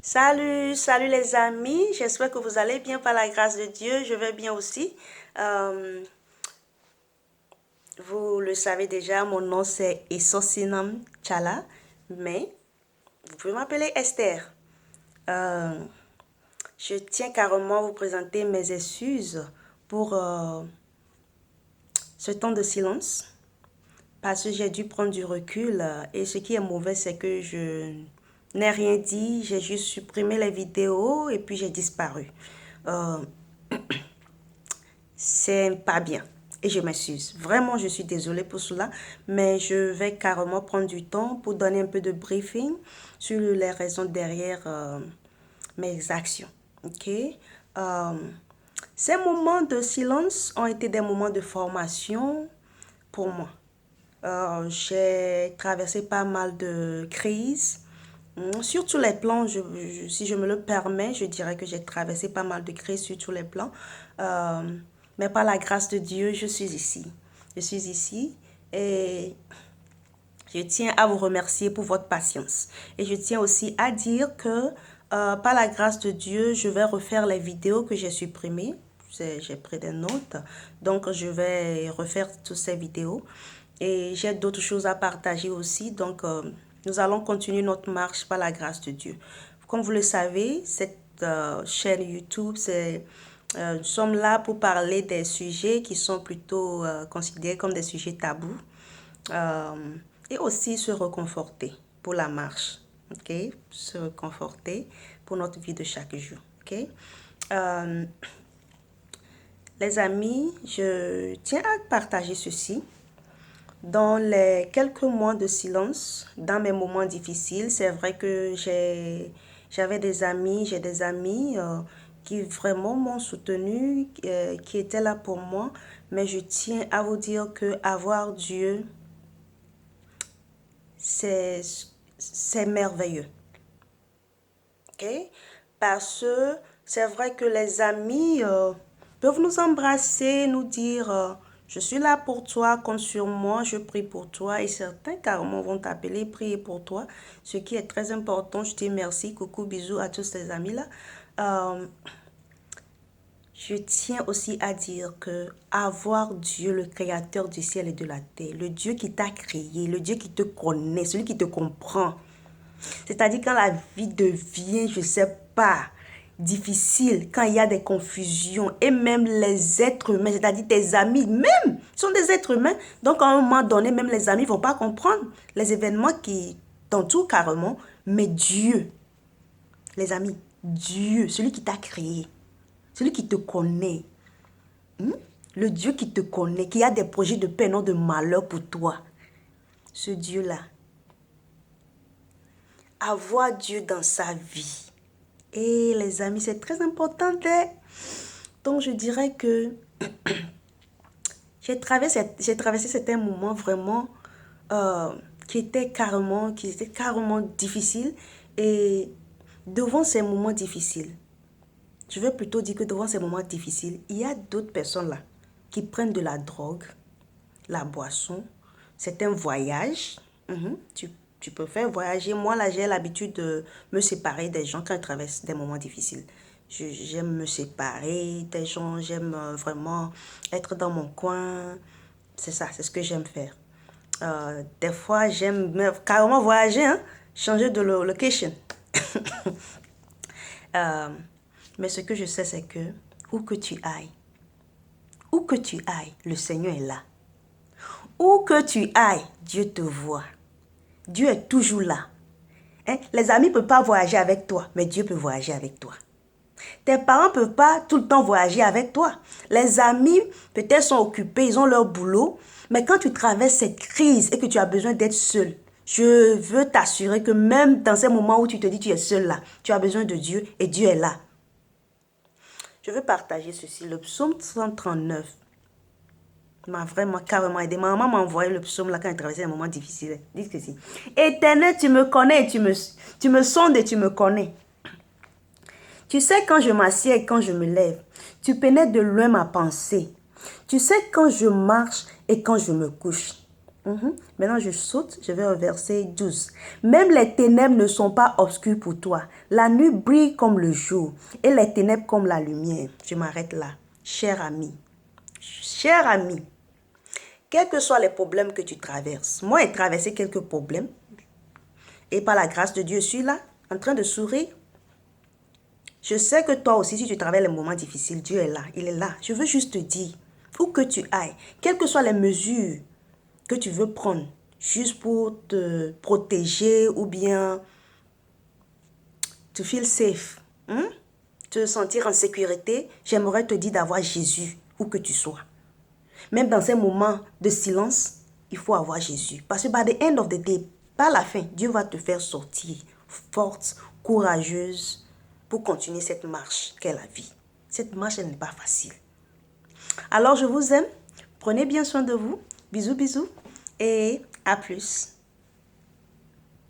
Salut, salut les amis, j'espère que vous allez bien par la grâce de Dieu, je vais bien aussi. Euh, Vous le savez déjà, mon nom c'est Essosinam Chala, mais vous pouvez m'appeler Esther. Euh, je tiens carrément à vous présenter mes excuses pour ce temps de silence, parce que j'ai dû prendre du recul et ce qui est mauvais c'est que je n'ai rien dit, j'ai juste supprimé les vidéos et puis j'ai disparu. Euh, c'est pas bien. Et je m'excuse. Vraiment, je suis désolée pour cela. Mais je vais carrément prendre du temps pour donner un peu de briefing sur les raisons derrière mes actions. OK? Euh, Ces moments de silence ont été des moments de formation pour moi. J'ai traversé pas mal de crises. Sur tous les plans, si je me le permets, je dirais que j'ai traversé pas mal de crises sur tous les plans. Euh, mais par la grâce de Dieu, je suis ici. Je suis ici et je tiens à vous remercier pour votre patience. Et je tiens aussi à dire que par la grâce de Dieu, je vais refaire les vidéos que j'ai supprimées. J'ai pris des notes. Donc, je vais refaire toutes ces vidéos. Et j'ai d'autres choses à partager aussi. Donc, nous allons continuer notre marche par la grâce de Dieu. Comme vous le savez, cette chaîne YouTube, nous sommes là pour parler des sujets qui sont plutôt considérés comme des sujets tabous. Euh, et aussi se reconforter pour la marche. OK? Se reconforter pour notre vie de chaque jour. OK? Euh, les amis, je tiens à partager ceci. Dans les quelques mois de silence, dans mes moments difficiles, c'est vrai que j'avais des amis, j'ai des amis qui vraiment m'ont soutenu, qui étaient là pour moi. Mais je tiens à vous dire que avoir Dieu, c'est c'est merveilleux. OK? Parce que c'est vrai que les amis peuvent nous embrasser, nous dire je suis là pour toi, compte sur moi, je prie pour toi. Et certains carrément vont t'appeler, prier pour toi. Ce qui est très important. Je dis merci, coucou, bisous à tous ces amis-là. Euh, je tiens aussi à dire que avoir Dieu, le créateur du ciel et de la terre, le Dieu qui t'a créé, le Dieu qui te connaît, celui qui te comprend, c'est-à-dire quand la vie devient, je ne sais pas, difficile, quand il y a des confusions, et même les êtres humains, c'est-à-dire tes amis, même, sont des êtres humains. Donc à un moment donné, même les amis ne vont pas comprendre les événements qui t'entourent carrément. Mais Dieu, les amis, Dieu, celui qui t'a créé, celui qui te connaît, le Dieu qui te connaît, qui a des projets de paix, non de malheur pour toi, ce Dieu-là, avoir Dieu dans sa vie. Et les amis, c'est très important. Donc, je dirais que j'ai traversé certains moments vraiment euh, qui étaient carrément difficiles. Et devant ces moments difficiles, je vais plutôt dire que devant ces moments difficiles, il y a d'autres personnes là qui prennent de la drogue, la boisson, c'est un voyage. Tu peux faire voyager. Moi, là, j'ai l'habitude de me séparer des gens quand ils traversent des moments difficiles. J'aime me séparer des gens, j'aime vraiment être dans mon coin. C'est ça, c'est ce que j'aime faire. Des fois, j'aime carrément voyager, hein, changer de location. Euh, mais ce que je sais, c'est que où que tu ailles, le Seigneur est là. Où que tu ailles, Dieu te voit. Dieu est toujours là. Hein? Les amis ne peuvent pas voyager avec toi, mais Dieu peut voyager avec toi. Tes parents ne peuvent pas tout le temps voyager avec toi. Les amis, peut-être, sont occupés, ils ont leur boulot. Mais quand tu traverses cette crise et que tu as besoin d'être seul, je veux t'assurer que même dans ces moments où tu te dis que tu es seul là, tu as besoin de Dieu et Dieu est là. Je veux partager ceci. Le psaume 139 m'a vraiment carrément aidé. Ma maman m'a envoyé le psaume là quand elle traversait un moment difficile. Dis ceci. Éternel, tu me connais, tu me sondes et tu me connais. Tu sais quand je m'assieds et quand je me lève. Tu pénètres de loin ma pensée. Tu sais quand je marche et quand je me couche. Maintenant, je saute, je vais au verset 12. Même les ténèbres ne sont pas obscures pour toi. La nuit brille comme le jour et les ténèbres comme la lumière. Je m'arrête là. Cher ami, quels que soient les problèmes que tu traverses, moi j'ai traversé quelques problèmes et par la grâce de Dieu, je suis là, en train de sourire. Je sais que toi aussi, si tu traverses les moments difficiles, Dieu est là, il est là. Je veux juste te dire, où que tu ailles, quelles que soient les mesures que tu veux prendre, juste pour te protéger ou bien te feel safe, te sentir en sécurité, j'aimerais te dire d'avoir Jésus où que tu sois. Même dans ces moments de silence, il faut avoir Jésus. Parce que by the end of the day, par la fin, Dieu va te faire sortir forte, courageuse pour continuer cette marche qu'est la vie. Cette marche, elle n'est pas facile. Alors, je vous aime. Prenez bien soin de vous. Bisous, bisous. Et à plus.